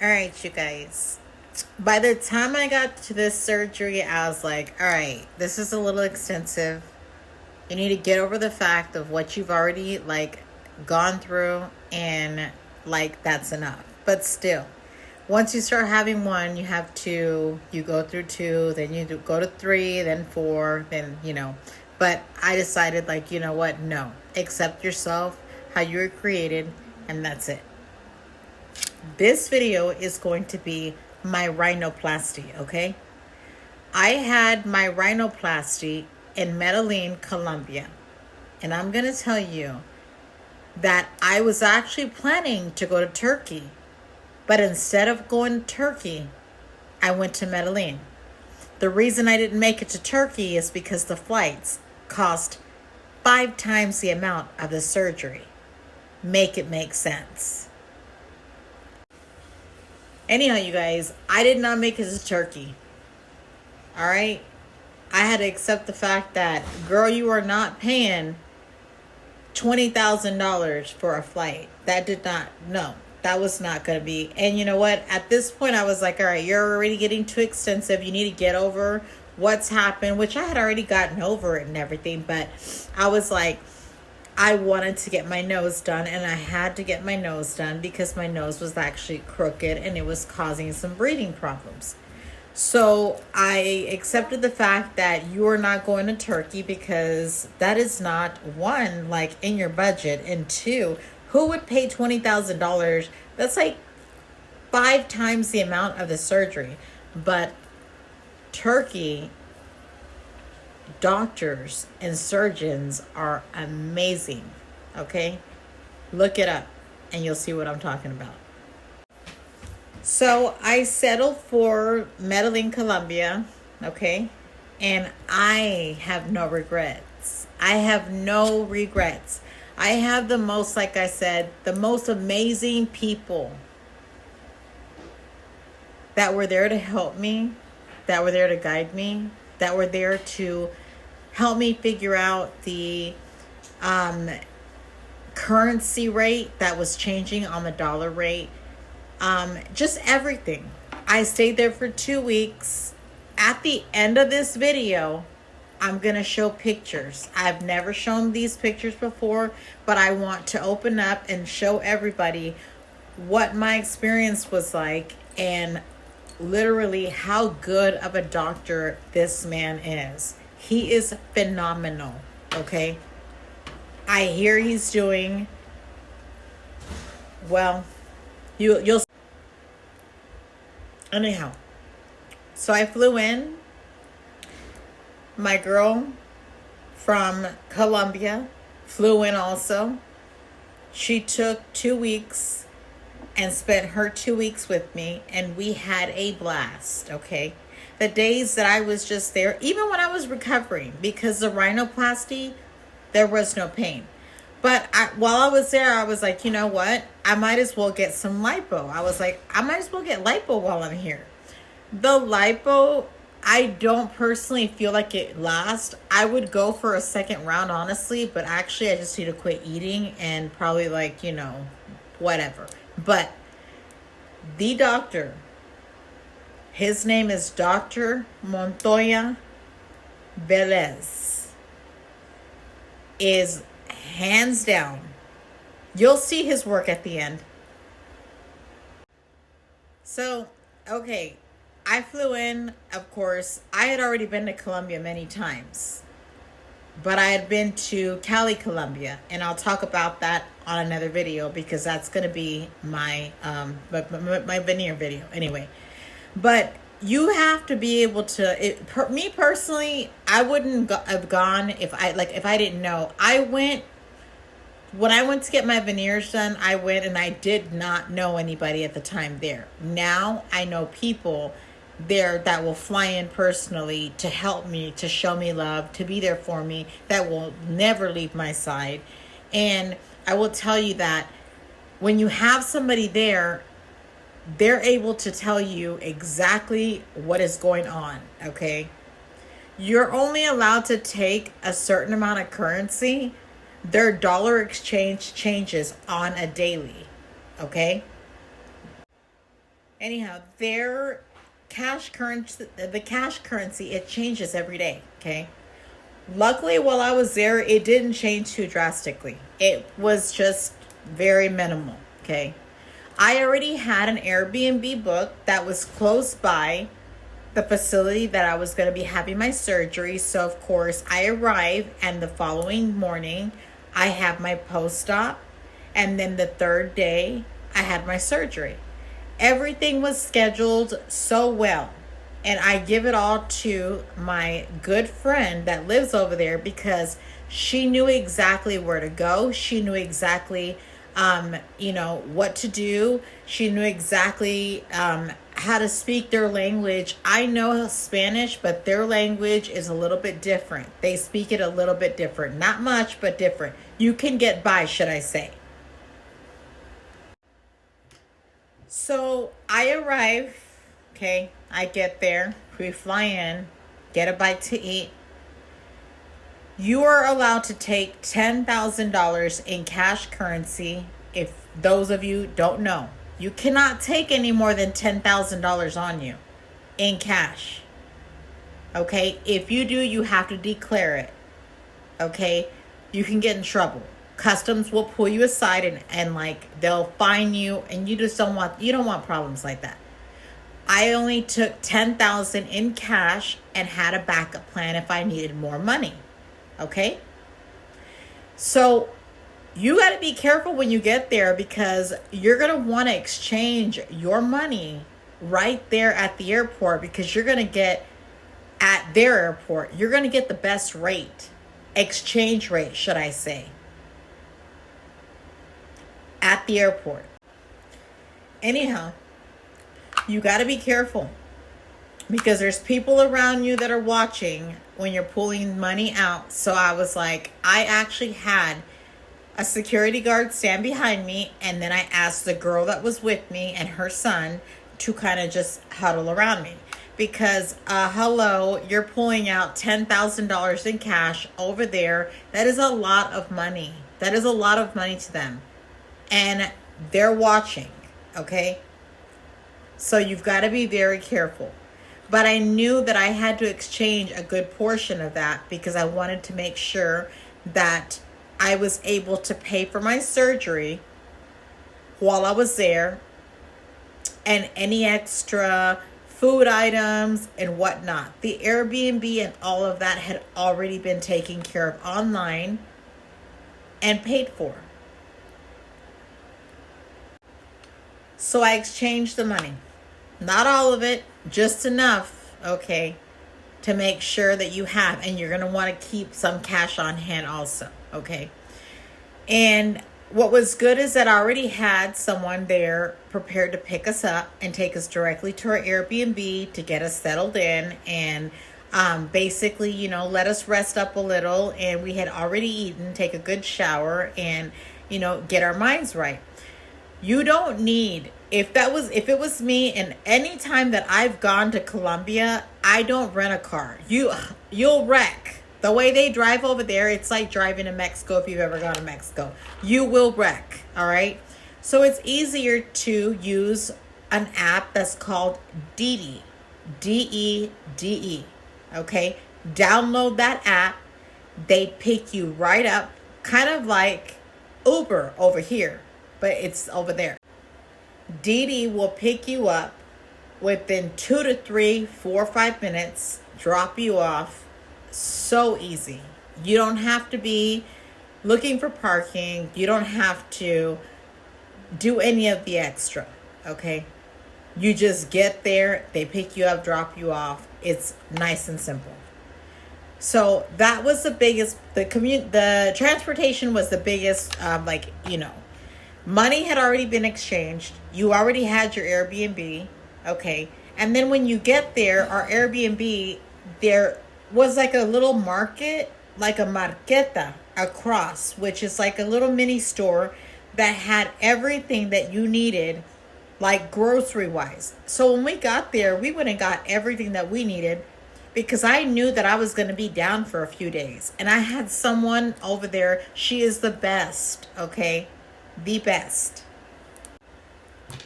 All right, you guys. By the time I got to this surgery, I was like, all right, this is a little extensive. You need to get over the fact of what you've already gone through, and that's enough. But still, once you start having one, you go through two, then you go to three, then four, then. But I decided, you know what? No. Accept yourself, how you were created, and that's it. This video is going to be my rhinoplasty, okay? I had my rhinoplasty in Medellin, Colombia. And I'm going to tell you that I was actually planning to go to Turkey. But instead of going to Turkey, I went to Medellin. The reason I didn't make it to Turkey is because the flights cost 5 times the amount of the surgery. Make it make sense. Anyhow, you guys, I did not make it to Turkey. All right? I had to accept the fact that, girl, you are not paying $20,000 for a flight. That was not going to be. And you know what? At this point, I was like, all right, you're already getting too extensive. You need to get over what's happened, which I had already gotten over it and everything. But I was like, I wanted to get my nose done, and I had to get my nose done because my nose was actually crooked and it was causing some breathing problems. So I accepted the fact that you are not going to Turkey because that is not, one, in your budget, and two, who would pay $20,000? That's 5 times the amount of the surgery. But Turkey doctors and surgeons are amazing, okay? Look it up and you'll see what I'm talking about. So I settled for Medellin, Colombia, okay? And I have no regrets. I have no regrets. I have the most, like I said, the most amazing people that were there to help me, that were there to guide me, that were there to help me figure out the currency rate that was changing on the dollar rate. Just everything. I stayed there for 2 weeks. At the end of this video, I'm going to show pictures. I've never shown these pictures before, but I want to open up and show everybody what my experience was like and literally how good of a doctor this man is. He is phenomenal, okay? I hear he's doing well. You'll anyhow. So I flew in. My girl from Colombia flew in also. She took 2 weeks and spent her 2 weeks with me, and we had a blast, okay? The days that I was just there, even when I was recovering, because the rhinoplasty, there was no pain. But while I was there, I was like, you know what? I might as well get some lipo. I was like, I might as well get lipo while I'm here. The lipo, I don't personally feel like it lasts. I would go for a second round, honestly, but actually I just need to quit eating and probably whatever. But the doctor, his name is Dr. Montoya Velez, is hands down. You'll see his work at the end. So, okay, I flew in, of course. I had already been to Colombia many times, but I had been to Cali, Colombia, and I'll talk about that on another video because that's going to be my my veneer video anyway. But you have to be able to. Me personally, I wouldn't have gone if I didn't know. When I went to get my veneers done, I went and I did not know anybody at the time there. Now I know people there that will fly in personally to help me, to show me love, to be there for me, that will never leave my side. And I will tell you that when you have somebody there, they're able to tell you exactly what is going on, okay? You're only allowed to take a certain amount of currency. Their dollar exchange changes on a daily, okay? Anyhow, their cash currency, the cash currency, it changes every day. Okay. Luckily, while I was there, it didn't change too drastically. It was just very minimal. Okay. I already had an Airbnb booked that was close by the facility that I was going to be having my surgery. So, of course, I arrive, and the following morning, I have my post-op. And then the third day, I had my surgery. Everything was scheduled so well. And I give it all to my good friend that lives over there, because she knew exactly where to go. She knew exactly, what to do. She knew exactly how to speak their language. I know Spanish, but their language is a little bit different. They speak it a little bit different. Not much, but different. You can get by, should I say. So I arrive, okay, I get there, we fly in, get a bite to eat. You are allowed to take $10,000 in cash currency. If those of you don't know, you cannot take any more than $10,000 on you in cash. Okay, if you do, you have to declare it. Okay, you can get in trouble. Customs will pull you aside, and like they'll fine you, and you don't want problems like that. I only took $10,000 in cash and had a backup plan if I needed more money. Okay? So you got to be careful when you get there, because you're going to want to exchange your money right there at the airport, because you're going to get at their airport, you're going to get the best rate, exchange rate, should I say, at the airport. Anyhow, you got to be careful, because there's people around you that are watching when you're pulling money out. So I was like, I actually had a security guard stand behind me, and then I asked the girl that was with me and her son to kind of just huddle around me, because hello, you're pulling out $10,000 in cash over there. That is a lot of money. That is a lot of money to them, and they're watching. Okay, so you've got to be very careful. But I knew that I had to exchange a good portion of that, because I wanted to make sure that I was able to pay for my surgery while I was there, and any extra food items and whatnot. The Airbnb and all of that had already been taken care of online and paid for. So I exchanged the money. Not all of it, just enough, okay, to make sure that you have, and you're going to want to keep some cash on hand also, okay? And what was good is that I already had someone there prepared to pick us up and take us directly to our Airbnb to get us settled in, and basically, let us rest up a little. And we had already eaten, take a good shower, and, get our minds right. You don't need, if it was me, and any time that I've gone to Colombia, I don't rent a car. You'll wreck. The way they drive over there, it's like driving to Mexico. If you've ever gone to Mexico, you will wreck. All right. So it's easier to use an app that's called Dede, Dede. Okay. Download that app. They pick you right up, kind of like Uber over here, but it's over there. Dede will pick you up within 2 to 3, 4 or 5 minutes, drop you off. So easy. You don't have to be looking for parking. You don't have to do any of the extra. Okay. You just get there, they pick you up, drop you off. It's nice and simple. So that was the biggest, the transportation was the biggest, money had already been exchanged. You already had your Airbnb. Okay. And then when you get there, our Airbnb, there was like a little market, like a marqueta across, which is like a little mini store that had everything that you needed, like grocery wise. So when we got there, we went and got everything that we needed, because I knew that I was going to be down for a few days. And I had someone over there. She is the best. Okay. The best.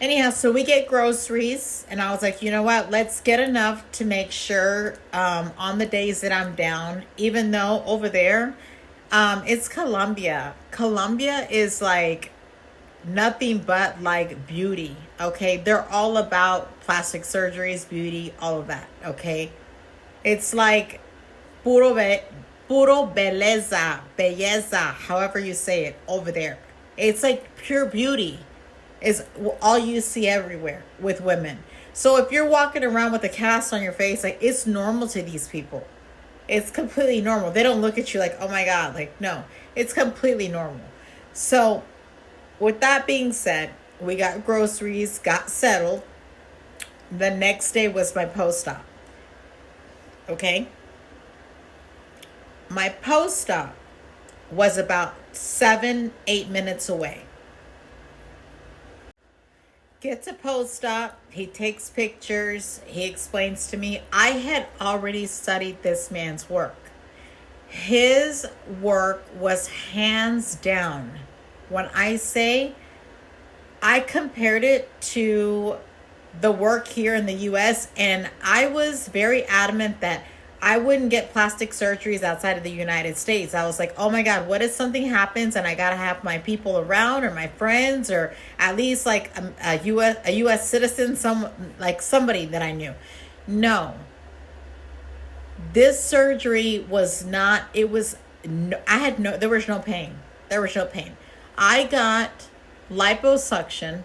Anyhow, so we get groceries, and I was like, you know what? Let's get enough to make sure on the days that I'm down, even though over there, it's Colombia. Colombia is like nothing but like beauty, okay? They're all about plastic surgeries, beauty, all of that, okay? It's like puro belleza, however you say it over there. It's like pure beauty is all you see everywhere with women. So if you're walking around with a cast on your face, like it's normal to these people. It's completely normal. They don't look at you like, oh my God, like no, it's completely normal. So with that being said, we got groceries, got settled. The next day was my post-op. Okay? My post-op was about 7-8 minutes away. Get to post-op, he takes pictures, he explains to me. I had already studied this man's work. His work was hands down. When I say, I compared it to the work here in the US, and I was very adamant that I wouldn't get plastic surgeries outside of the United States. I was like, oh my God, what if something happens and I gotta have my people around or my friends or at least like a US citizen, somebody that I knew. No. This surgery was not, it was, there was no pain. There was no pain. I got liposuction,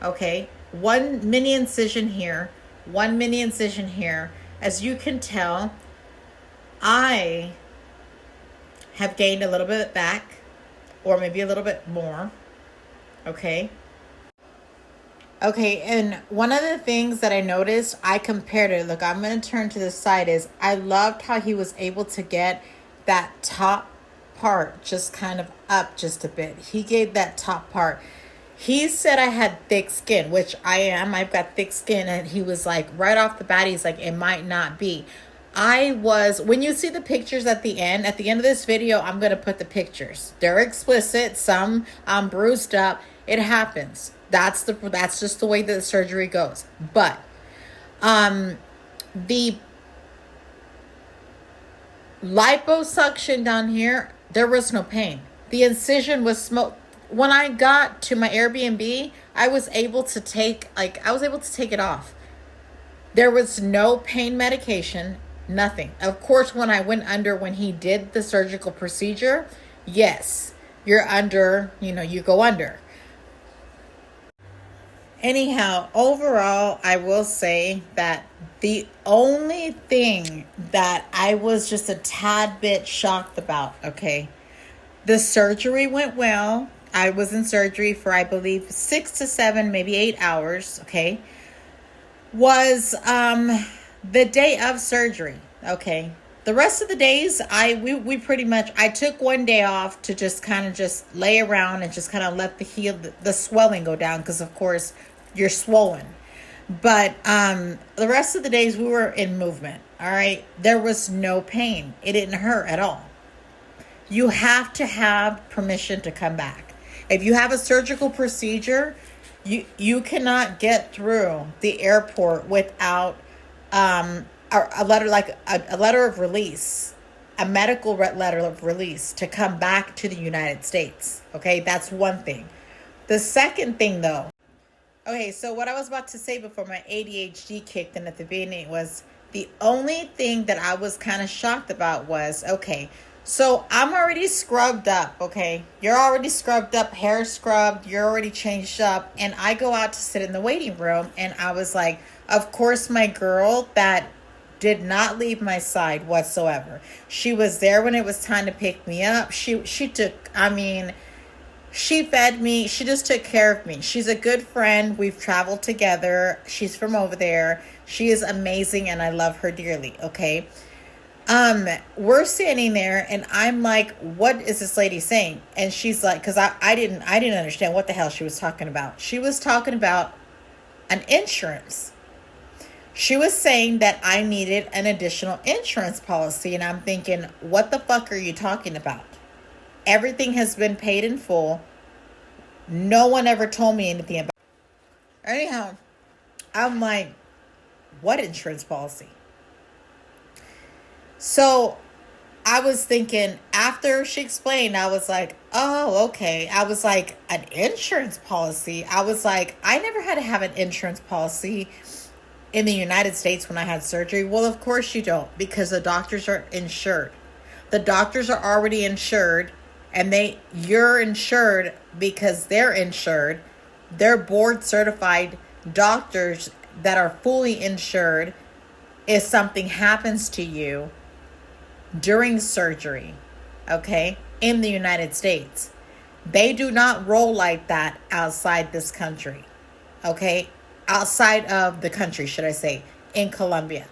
okay? One mini incision here, one mini incision here. As you can tell, I have gained a little bit back, or maybe a little bit more, okay? Okay, and one of the things that I noticed, I compared it. Look, I'm going to turn to the side, is I loved how he was able to get that top part just kind of up just a bit. He gave that top part. He said I had thick skin, which I am. I've got thick skin. And he was like, right off the bat, he's like, it might not be. When you see the pictures at the end of this video, I'm going to put the pictures. They're explicit. Some bruised up. It happens. That's just the way that the surgery goes. But the liposuction down here, there was no pain. The incision was smoked. When I got to my Airbnb, I was able to take it off. There was no pain medication, nothing. Of course, when he did the surgical procedure, yes, you're under, you go under. Anyhow, overall, I will say that the only thing that I was just a tad bit shocked about, okay, the surgery went well. I was in surgery for, I believe, 6 to 7, maybe 8 hours, okay, was the day of surgery, okay. The rest of the days, I took one day off to just kind of just lay around and just kind of let the swelling go down, because of course you're swollen. But the rest of the days we were in movement, all right. There was no pain. It didn't hurt at all. You have to have permission to come back. If you have a surgical procedure, you cannot get through the airport without a letter of release, a medical letter of release to come back to the United States. Okay, that's one thing. The second thing, though, okay, so what I was about to say before my ADHD kicked in at the beginning was the only thing that I was kind of shocked about was, okay, so I'm already scrubbed up, okay? You're already scrubbed up, hair scrubbed, you're already changed up, and I go out to sit in the waiting room, and I was like, of course, my girl that did not leave my side whatsoever. She was there when it was time to pick me up. She fed me. She just took care of me. She's a good friend. We've traveled together. She's from over there. She is amazing, and I love her dearly, okay? We're standing there and I'm like, what is this lady saying? And she's like, cause I didn't understand what the hell she was talking about. She was talking about an insurance. She was saying that I needed an additional insurance policy. And I'm thinking, what the fuck are you talking about? Everything has been paid in full. No one ever told me anything about it. Anyhow, I'm like, what insurance policy? So I was thinking, after she explained, I was like, oh, okay. I was like, an insurance policy? I was like, I never had to have an insurance policy in the United States when I had surgery. Well, of course you don't, because the doctors are insured. The doctors are already insured, and you're insured because they're insured. They're board certified doctors that are fully insured if something happens to you during surgery, okay, in the United States. They do not roll like that outside this country, okay? Outside of the country, should I say, in Colombia.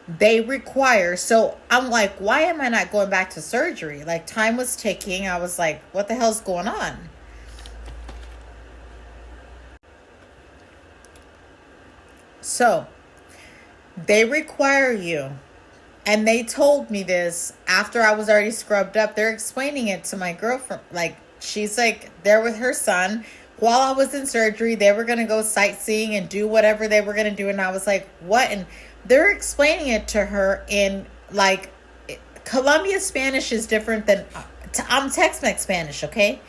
They require, so I'm like, why am I not going back to surgery? Like, time was ticking. I was like, what the hell's going on? So, they require you. And they told me this after I was already scrubbed up. They're explaining it to my girlfriend. Like, she's like there with her son. While I was in surgery, they were going to go sightseeing and do whatever they were going to do. And I was like, what? And they're explaining it to her in, like, Colombia Spanish is different than, I'm Tex-Mex Spanish, okay?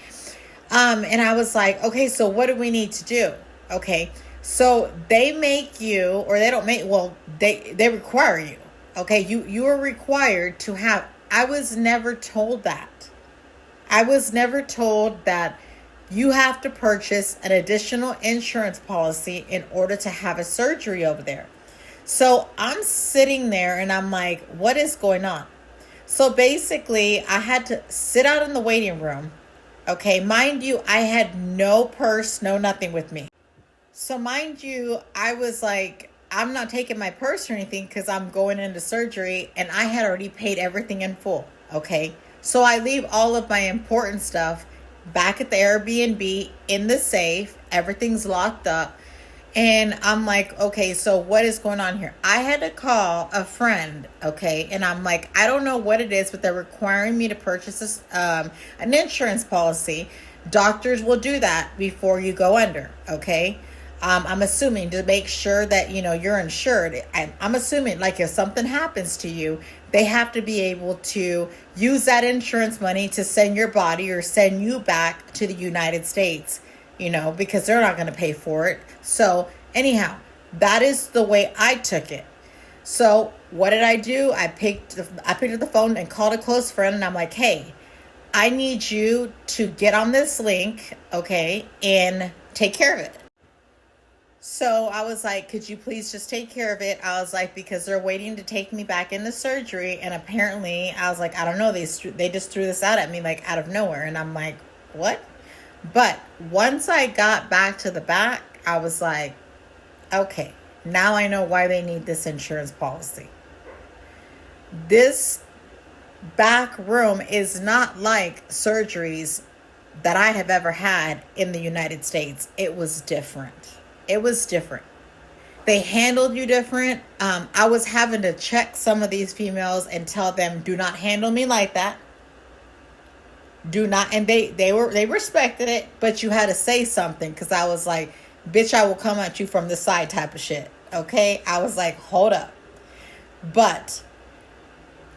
And I was like, okay, so what do we need to do? Okay, so they make you, or they don't make, well, they require you. Okay, you are required to have, I was never told that. I was never told that you have to purchase an additional insurance policy in order to have a surgery over there. So I'm sitting there and I'm like, what is going on? So basically, I had to sit out in the waiting room. Okay, mind you, I had no purse, no nothing with me. So mind you, I was like, I'm not taking my purse or anything because I'm going into surgery and I had already paid everything in full. Okay. So I leave all of my important stuff back at the Airbnb in the safe. Everything's locked up. And I'm like, okay, so what is going on here? I had to call a friend. Okay. And I'm like, I don't know what it is, but they're requiring me to purchase this, an insurance policy. Doctors will do that before you go under. Okay. I'm assuming to make sure that, you're insured. I'm assuming, like, if something happens to you, they have to be able to use that insurance money to send your body or send you back to the United States, because they're not going to pay for it. So anyhow, that is the way I took it. So what did I do? I picked up the phone and called a close friend, and I'm like, hey, I need you to get on this link, okay, and take care of it. So I was like, could you please just take care of it? I was like, because they're waiting to take me back into surgery. And apparently, I was like, I don't know. They just threw this out at me, like, out of nowhere. And I'm like, what? But once I got back to the back, I was like, okay, now I know why they need this insurance policy. This back room is not like surgeries that I have ever had in the United States. It was different. It was different. They handled you different. I was having to check some of these females and tell them, do not handle me like that. Do not. And they respected it, but you had to say something, because I was like, bitch, I will come at you from the side type of shit. Okay. I was like, hold up. But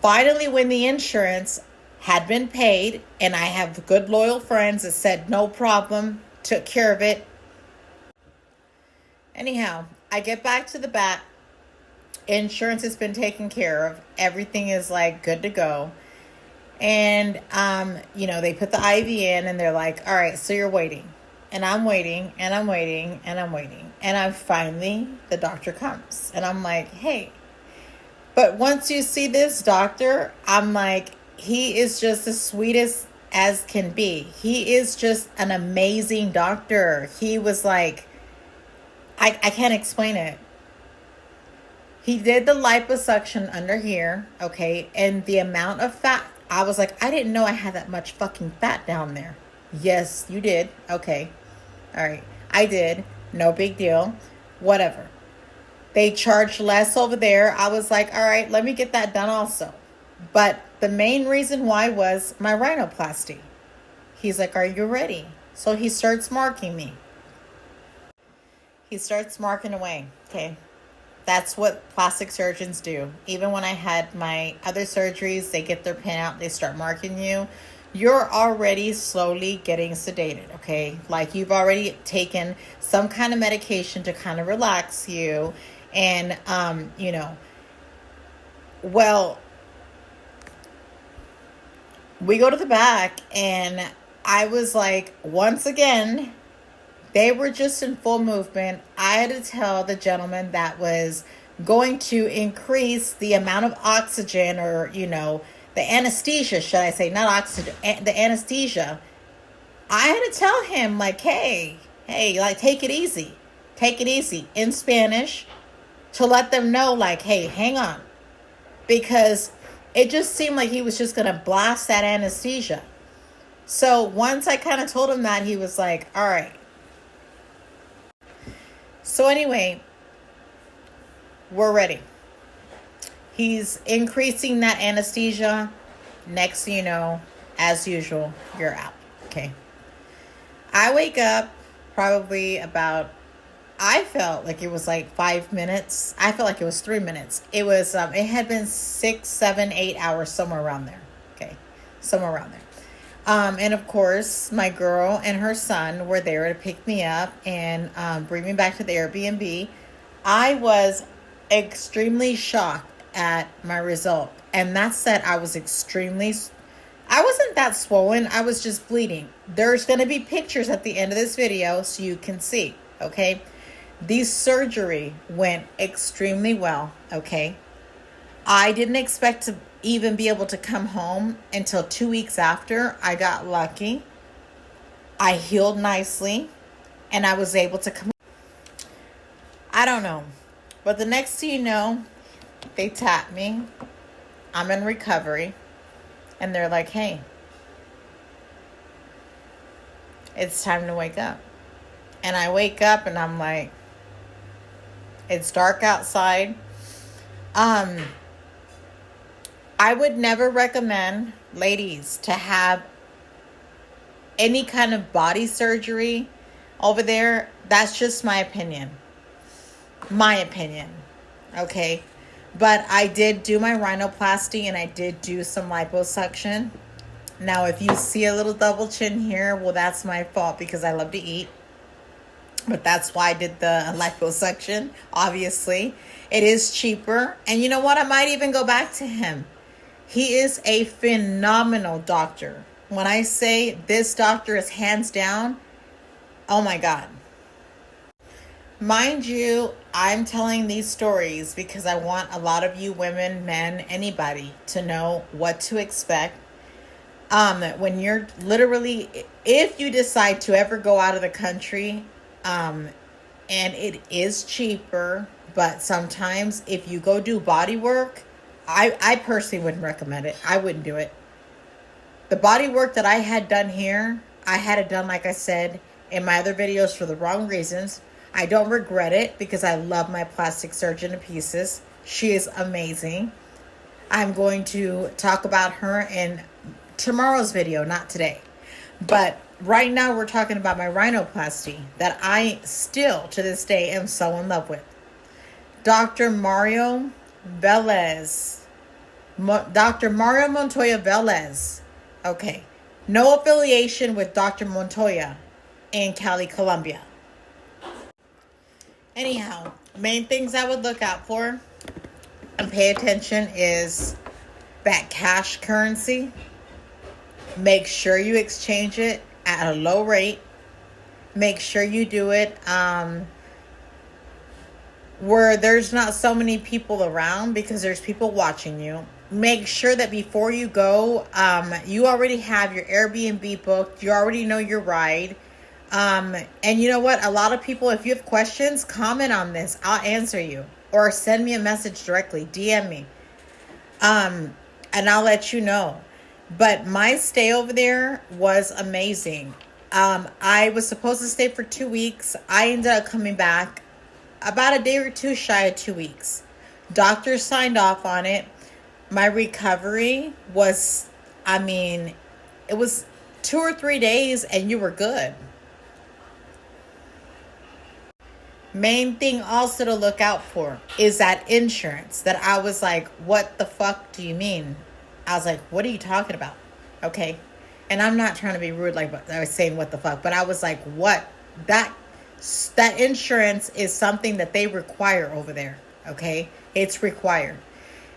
finally, when the insurance had been paid, and I have good loyal friends that said no problem, took care of it. Anyhow, I get back to the back. Insurance has been taken care of. Everything is like good to go. And, they put the IV in and they're like, all right, so you're waiting. And I'm waiting and I'm waiting and I'm waiting. And the doctor comes and I'm like, hey, but once you see this doctor, I'm like, he is just the sweetest as can be. He is just an amazing doctor. He was like, I can't explain it. He did the liposuction under here, okay? And the amount of fat, I was like, I didn't know I had that much fucking fat down there. Yes, you did. Okay. All right. I did. No big deal. Whatever. They charged less over there. I was like, all right, let me get that done also. But the main reason why was my rhinoplasty. He's like, are you ready? So he starts marking me. He starts marking away. Okay. That's what plastic surgeons do. Even when I had my other surgeries, they get their pin out, they start marking you. You're already slowly getting sedated, okay? Like you've already taken some kind of medication to kind of relax you. And, well, we go to the back, and I was like, once again, they were just in full movement. I had to tell the gentleman that was going to increase the amount of oxygen, or, the anesthesia, should I say, not oxygen, the anesthesia. I had to tell him, like, hey, like, take it easy. Take it easy in Spanish, to let them know, like, hey, hang on. Because it just seemed like he was just going to blast that anesthesia. So once I kind of told him that, he was like, all right. So anyway, we're ready. He's increasing that anesthesia. Next thing you know, as usual, you're out. Okay. I wake up probably about, I felt like it was like 5 minutes. I felt like it was 3 minutes. It was, it had been 6, 7, 8 hours, somewhere around there. Okay. Somewhere around there. And of course, my girl and her son were there to pick me up and bring me back to the Airbnb. I was extremely shocked at my result. And that said, I wasn't that swollen. I was just bleeding. There's going to be pictures at the end of this video so you can see. Okay. The surgery went extremely well. Okay. I didn't expect to even be able to come home until 2 weeks after. I got lucky. I healed nicely, and I was able to come. I don't know. But the next thing you know, they tap me. I'm in recovery. And they're like, hey, it's time to wake up. And I wake up and I'm like, it's dark outside. I would never recommend ladies to have any kind of body surgery over there. That's just my opinion. My opinion. Okay. But I did do my rhinoplasty and I did do some liposuction. Now, if you see a little double chin here, well, that's my fault because I love to eat. But that's why I did the liposuction, obviously. It is cheaper. And you know what? I might even go back to him. He is a phenomenal doctor. When I say this doctor is hands down, oh my God. Mind you, I'm telling these stories because I want a lot of you women, men, anybody to know what to expect. When you're literally, if you decide to ever go out of the country, and it is cheaper, but sometimes if you go do body work, I personally wouldn't recommend it. I wouldn't do it. The body work that I had done here, I had it done, like I said, in my other videos for the wrong reasons. I don't regret it because I love my plastic surgeon to pieces. She is amazing. I'm going to talk about her in tomorrow's video, not today. But right now we're talking about my rhinoplasty that I still, to this day, am so in love with. Dr. Mario Velez. Dr. Mario Montoya Velez. Okay. No affiliation with Dr. Montoya in Cali, Colombia. Anyhow, main things I would look out for and pay attention is that cash currency. Make sure you exchange it at a low rate. Make sure you do it where there's not so many people around because there's people watching you. Make sure that before you go, you already have your Airbnb booked. You already know your ride. And you know what? A lot of people, if you have questions, comment on this. I'll answer you. Or send me a message directly. DM me. And I'll let you know. But my stay over there was amazing. I was supposed to stay for 2 weeks. I ended up coming back about a day or two shy of 2 weeks. Doctors signed off on it. My recovery was, it was 2 or 3 days and you were good. Main thing also to look out for is that insurance that I was like, what the fuck do you mean? I was like, what are you talking about? Okay. And I'm not trying to be rude, like I was saying what the fuck, but I was like, what? That that insurance is something that they require over there. Okay. It's required.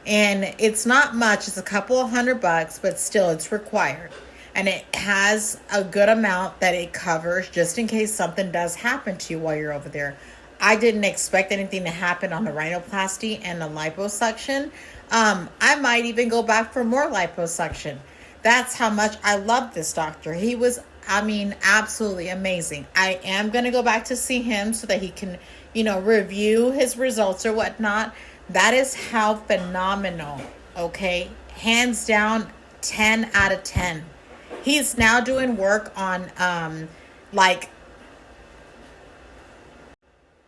And it's not much, it's a couple of $100, but still it's required. And it has a good amount that it covers just in case something does happen to you while you're over there. I didn't expect anything to happen on the rhinoplasty and the liposuction. I might even go back for more liposuction. That's how much I love this doctor. He was, I mean, absolutely amazing. I am going to go back to see him so that he can, review his results or whatnot. That is how phenomenal, okay? Hands down, 10 out of 10. He's now doing work on, like,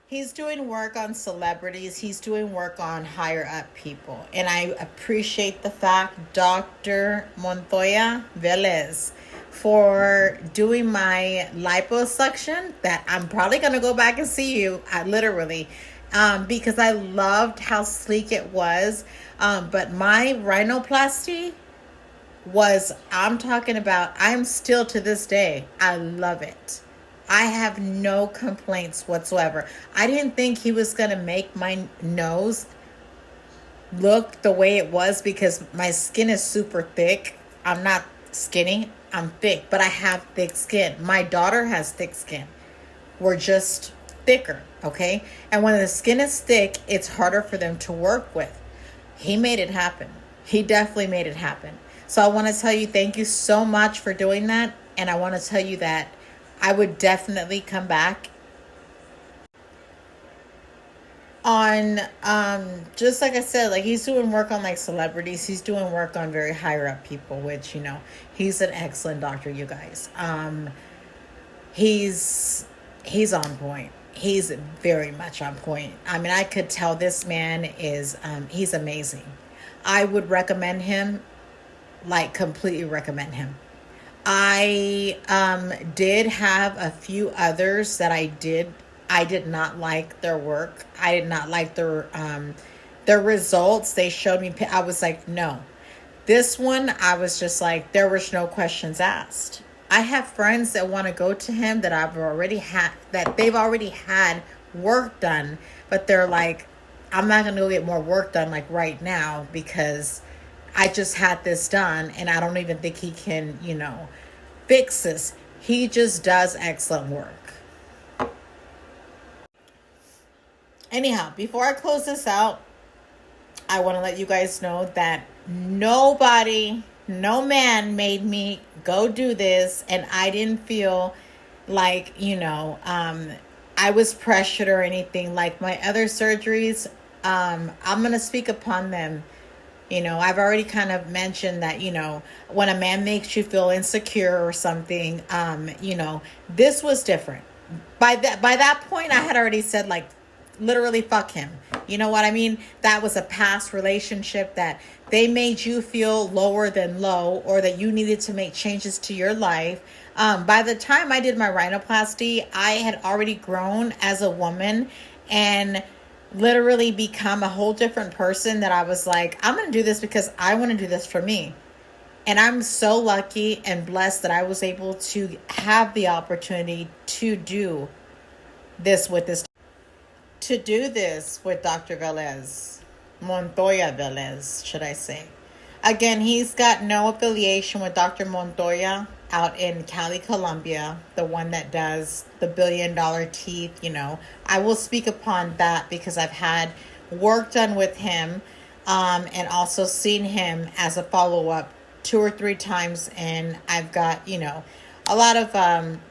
he's doing work on celebrities. He's doing work on higher up people. And I appreciate the fact, Dr. Montoya Velez, for doing my liposuction, that I'm probably going to go back and see you, literally, because I loved how sleek it was. But my rhinoplasty was, I'm talking about, I'm still to this day, I love it. I have no complaints whatsoever. I didn't think he was going to make my nose look the way it was because my skin is super thick. I'm not skinny, I'm thick, but I have thick skin. My daughter has thick skin. We're just thicker, okay? And when the skin is thick, it's harder for them to work with. He made it happen. He definitely made it happen. So I want to tell you, thank you so much for doing that. And I want to tell you that I would definitely come back on, just like I said, like he's doing work on like celebrities. He's doing work on very higher up people, which, he's an excellent doctor, you guys. He's on point. He's very much on point. I mean, I could tell this man is, he's amazing. I would recommend him, like completely recommend him. I did have a few others that I did not like their work. I did not like their results. They showed me, I was like, no. This one, I was just like, there was no questions asked. I have friends that want to go to him that they've already had work done, but they're like, I'm not going to go get more work done like right now because I just had this done and I don't even think he can, fix this. He just does excellent work. Anyhow, before I close this out, I want to let you guys know that no man made me go do this, and I didn't feel like, I was pressured or anything. Like my other surgeries, I'm going to speak upon them. I've already kind of mentioned that, when a man makes you feel insecure or something, this was different. By that point, I had already said, like, literally, fuck him. You know what I mean? That was a past relationship that they made you feel lower than low, or that you needed to make changes to your life. By the time I did my rhinoplasty, I had already grown as a woman and literally become a whole different person, that I was like, I'm going to do this because I want to do this for me. And I'm so lucky and blessed that I was able to have the opportunity to do this with Dr. Velez, Montoya Velez, should I say. Again, he's got no affiliation with Dr. Montoya out in Cali, Colombia, the one that does the $1 billion teeth. I will speak upon that because I've had work done with him, and also seen him as a follow-up 2 or 3 times. And I've got, a lot of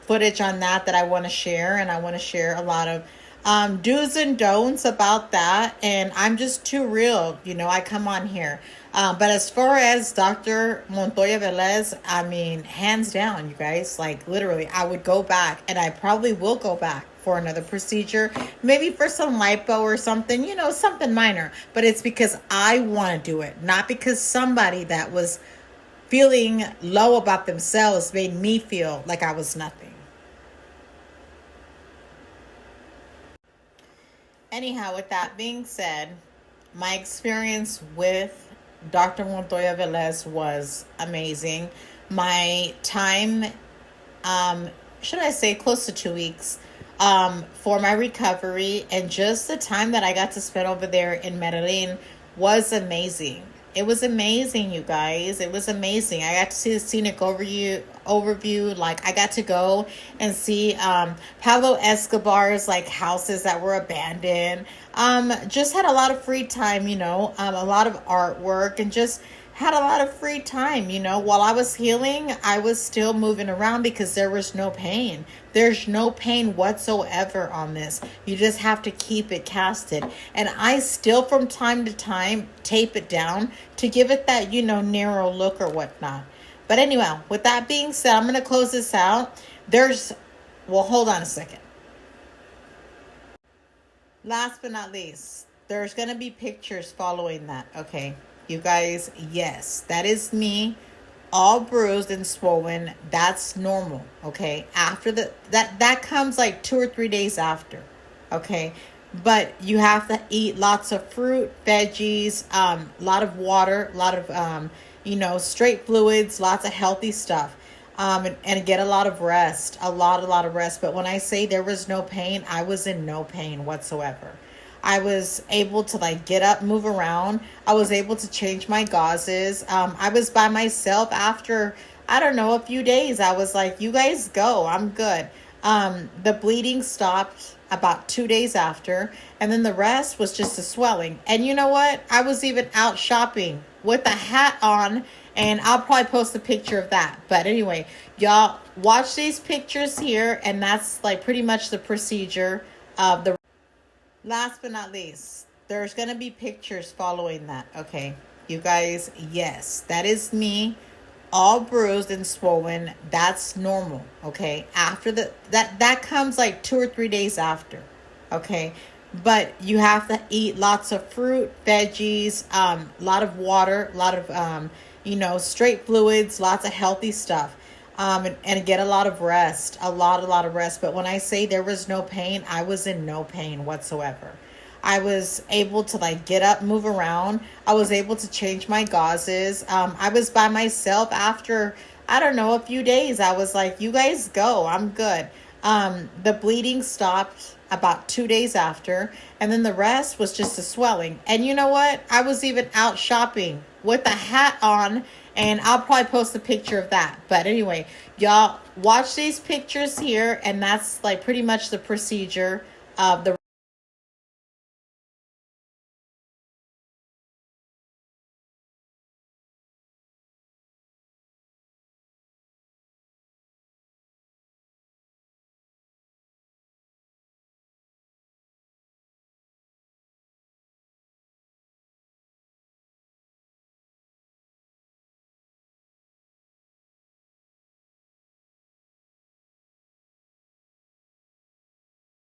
footage on that I want to share. And I want to share a lot of do's and don'ts about that. And I'm just too real. I come on here. But as far as Dr. Montoya Velez, I mean, hands down, you guys, like literally, I would go back, and I probably will go back for another procedure, maybe for some lipo or something, something minor. But it's because I want to do it, not because somebody that was feeling low about themselves made me feel like I was nothing. Anyhow, with that being said, my experience with Dr. Montoya Velez was amazing. My time, should I say, close to 2 weeks for my recovery, and just the time that I got to spend over there in Medellin was amazing. It was amazing, you guys. It was amazing. I got to see the scenic overview. Like, I got to go and see Pablo Escobar's like houses that were abandoned. Just had a lot of free time, a lot of artwork, and just had a lot of free time. While I was healing, I was still moving around because there was no pain. There's no pain whatsoever on this. You just have to keep it casted. And I still, from time to time, tape it down to give it that, narrow look or whatnot. But anyway, with that being said, I'm going to close this out. Hold on a second. Last but not least, there's going to be pictures following that, okay? You guys, yes, that is me, all bruised and swollen. That's normal, okay? After that comes like 2 or 3 days after, okay? But you have to eat lots of fruit, veggies, a lot of water, a lot of, straight fluids, lots of healthy stuff. And get a lot of rest, a lot of rest. But when I say there was no pain, I was in no pain whatsoever. I was able to get up, move around. I was able to change my gauzes. I was by myself after, I don't know, a few days. I was like, you guys go, I'm good. The bleeding stopped about 2 days after, and then the rest was just a swelling. And you know what? I was even out shopping with a hat on, and I'll probably post a picture of that. But anyway, y'all watch these pictures here, and that's pretty much the procedure of the. Last but not least, there's going to be pictures following that, okay? You guys, yes, that is me, all bruised and swollen. That's normal, okay? After that comes 2 or 3 days after, okay? But you have to eat lots of fruit, veggies, a lot of water, a lot of, straight fluids, lots of healthy stuff. And get a lot of rest, a lot of rest. But when I say there was no pain, I was in no pain whatsoever. I was able to get up, move around. I was able to change my gauzes. I was by myself after, I don't know, a few days. I was like, you guys go, I'm good. The bleeding stopped about 2 days after, and then the rest was just a swelling. And you know what? I was even out shopping with a hat on, and I'll probably post a picture of that. But anyway, y'all watch these pictures here, and that's pretty much the procedure of the.